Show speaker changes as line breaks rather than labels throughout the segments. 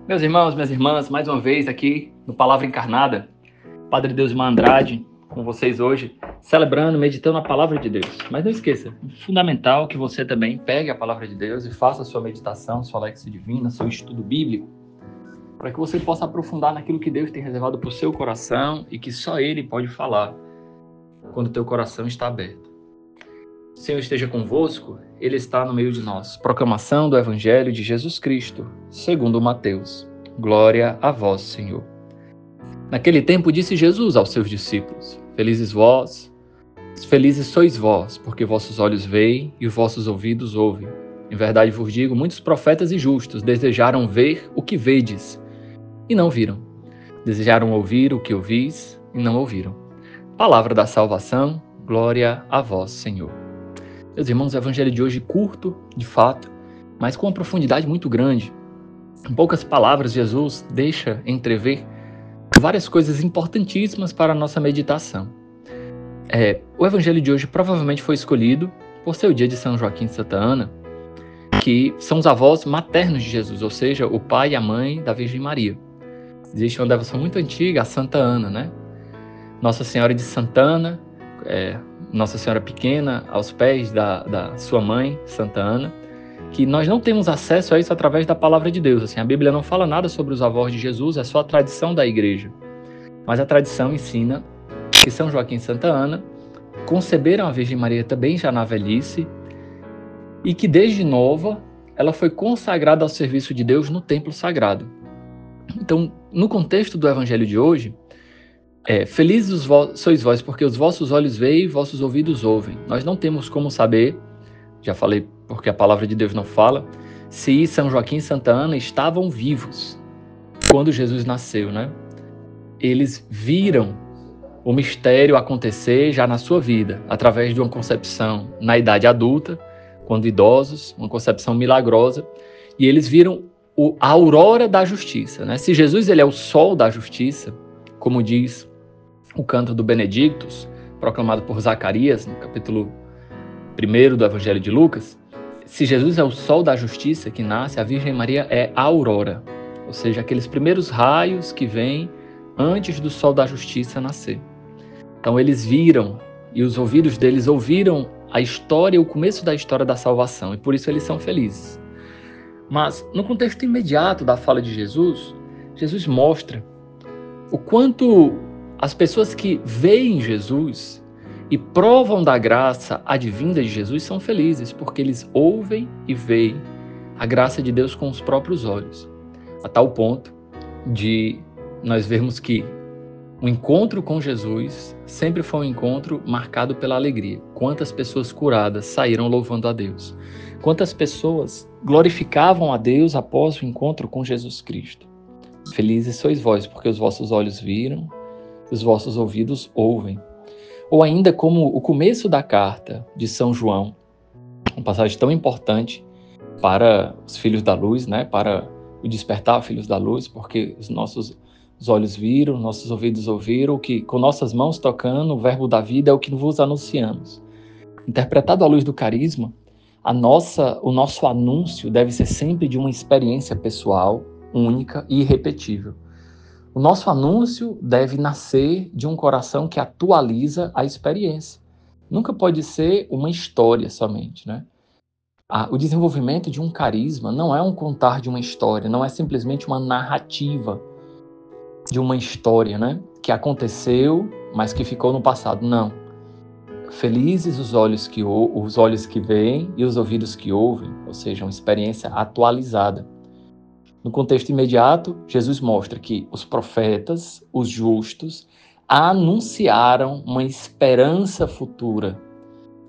Meus irmãos, minhas irmãs, mais uma vez aqui no Palavra Encarnada, Padre Deusmar Andrade, com vocês hoje, celebrando, meditando a Palavra de Deus. Mas não esqueça, é fundamental que você também pegue a Palavra de Deus e faça a sua meditação, sua lexia divina, seu estudo bíblico, para que você possa aprofundar naquilo que Deus tem reservado para o seu coração e que só Ele pode falar quando o teu coração está aberto. O Senhor esteja convosco, Ele está no meio de nós. Proclamação do Evangelho de Jesus Cristo, segundo Mateus. Glória a vós, Senhor. Naquele tempo disse Jesus aos seus discípulos: Felizes sois vós, porque vossos olhos veem e os vossos ouvidos ouvem. Em verdade vos digo, muitos profetas e justos desejaram ver o que vedes e não viram. Desejaram ouvir o que ouvis e não ouviram. Palavra da salvação, glória a vós, Senhor. Meus irmãos, o evangelho de hoje curto, de fato, mas com uma profundidade muito grande. Em poucas palavras, Jesus deixa entrever várias coisas importantíssimas para a nossa meditação. O evangelho de hoje provavelmente foi escolhido por ser o dia de São Joaquim e Santa Ana, que são os avós maternos de Jesus, ou seja, o pai e a mãe da Virgem Maria. Existe uma devoção muito antiga, a Santa Ana, né? Nossa Senhora de Santana, Nossa Senhora pequena, aos pés da sua mãe, Santa Ana, que nós não temos acesso a isso através da palavra de Deus. Assim, a Bíblia não fala nada sobre os avós de Jesus, é só a tradição da igreja. Mas a tradição ensina que São Joaquim e Santa Ana conceberam a Virgem Maria também já na velhice e que desde nova ela foi consagrada ao serviço de Deus no templo sagrado. Então, no contexto do evangelho de hoje, felizes sois vós, porque os vossos olhos veem e vossos ouvidos ouvem. Nós não temos como saber, já falei porque a palavra de Deus não fala, se São Joaquim e Santa Ana estavam vivos quando Jesus nasceu, né? Eles viram o mistério acontecer já na sua vida, através de uma concepção na idade adulta, quando idosos, uma concepção milagrosa, e eles viram a aurora da justiça, né? Se Jesus ele é o sol da justiça, como diz o canto do Benedictus, proclamado por Zacarias, no capítulo 1 do Evangelho de Lucas, se Jesus é o sol da justiça que nasce, a Virgem Maria é a aurora, ou seja, aqueles primeiros raios que vêm antes do sol da justiça nascer. Então eles viram, e os ouvidos deles ouviram a história, o começo da história da salvação, e por isso eles são felizes. Mas no contexto imediato da fala de Jesus, Jesus mostra o quanto as pessoas que veem Jesus e provam da graça advinda de Jesus são felizes, porque eles ouvem e veem a graça de Deus com os próprios olhos, a tal ponto de nós vermos que o encontro com Jesus sempre foi um encontro marcado pela alegria. Quantas pessoas curadas saíram louvando a Deus? Quantas pessoas glorificavam a Deus após o encontro com Jesus Cristo? Felizes sois vós, porque os vossos olhos viram, os vossos ouvidos ouvem. Ou ainda como o começo da carta de São João, uma passagem tão importante para os filhos da luz, né? Para o despertar filhos da luz, porque os olhos viram, nossos ouvidos ouviram, que com nossas mãos tocando o verbo da vida é o que vos anunciamos. Interpretado à luz do carisma, o nosso anúncio deve ser sempre de uma experiência pessoal, única e irrepetível. O nosso anúncio deve nascer de um coração que atualiza a experiência. Nunca pode ser uma história somente, né? O desenvolvimento de um carisma não é um contar de uma história, não é simplesmente uma narrativa de uma história, né? Que aconteceu, mas que ficou no passado. Não. Felizes os olhos que veem e os ouvidos que ouvem, ou seja, uma experiência atualizada. No contexto imediato, Jesus mostra que os profetas, os justos, anunciaram uma esperança futura.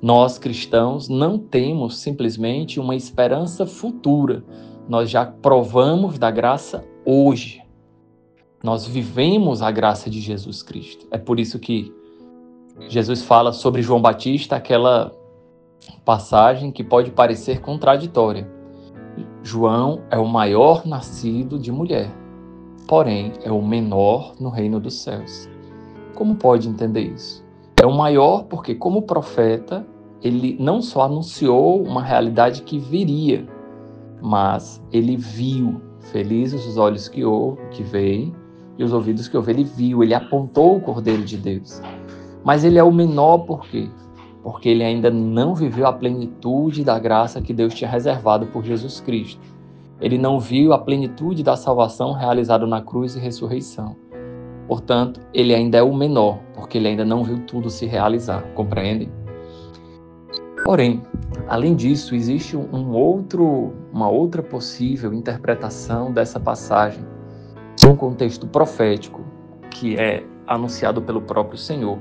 Nós, cristãos, não temos simplesmente uma esperança futura. Nós já provamos da graça hoje. Nós vivemos a graça de Jesus Cristo. É por isso que Jesus fala sobre João Batista, aquela passagem que pode parecer contraditória. João é o maior nascido de mulher, porém é o menor no reino dos céus. Como pode entender isso? É o maior porque, como profeta, ele não só anunciou uma realidade que viria, mas ele viu, Felizes os olhos que veem e os ouvidos que ouvem. Ele viu, ele apontou o Cordeiro de Deus. Mas ele é o menor por quê? Porque ele ainda não viveu a plenitude da graça que Deus tinha reservado por Jesus Cristo. Ele não viu a plenitude da salvação realizada na cruz e ressurreição. Portanto, ele ainda é o menor, porque ele ainda não viu tudo se realizar, compreendem? Porém, além disso, existe uma outra possível interpretação dessa passagem, num contexto profético, que é anunciado pelo próprio Senhor.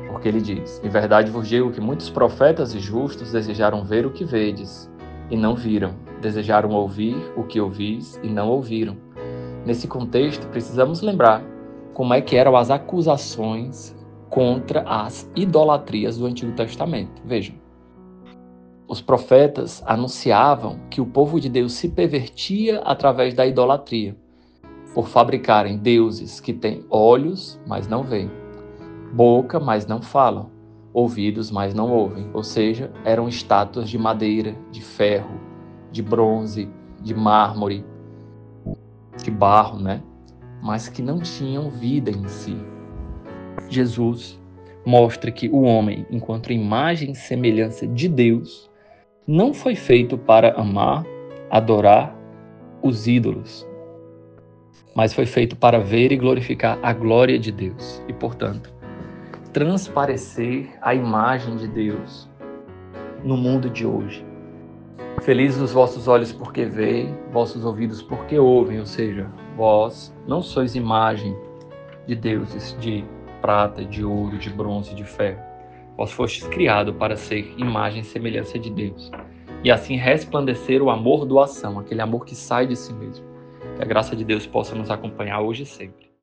Porque ele diz: em verdade vos digo que muitos profetas e justos desejaram ver o que vedes, e não viram. Desejaram ouvir o que ouvis, e não ouviram. Nesse contexto, precisamos lembrar como é que eram as acusações contra as idolatrias do Antigo Testamento. Vejam, os profetas anunciavam que o povo de Deus se pervertia através da idolatria, por fabricarem deuses que têm olhos, mas não veem, boca, mas não falam, ouvidos, mas não ouvem. Ou seja, eram estátuas de madeira, de ferro, de bronze, de mármore, de barro, mas que não tinham vida em si. Jesus mostra que o homem, enquanto imagem e semelhança de Deus, não foi feito para amar, adorar os ídolos, mas foi feito para ver e glorificar a glória de Deus e, portanto, transparecer a imagem de Deus no mundo de hoje. Felizes os vossos olhos porque veem, vossos ouvidos porque ouvem, ou seja, vós não sois imagem de deuses de prata, de ouro, de bronze, de ferro. Vós fostes criado para ser imagem e semelhança de Deus. E assim resplandecer o amor doação, aquele amor que sai de si mesmo. Que a graça de Deus possa nos acompanhar hoje e sempre.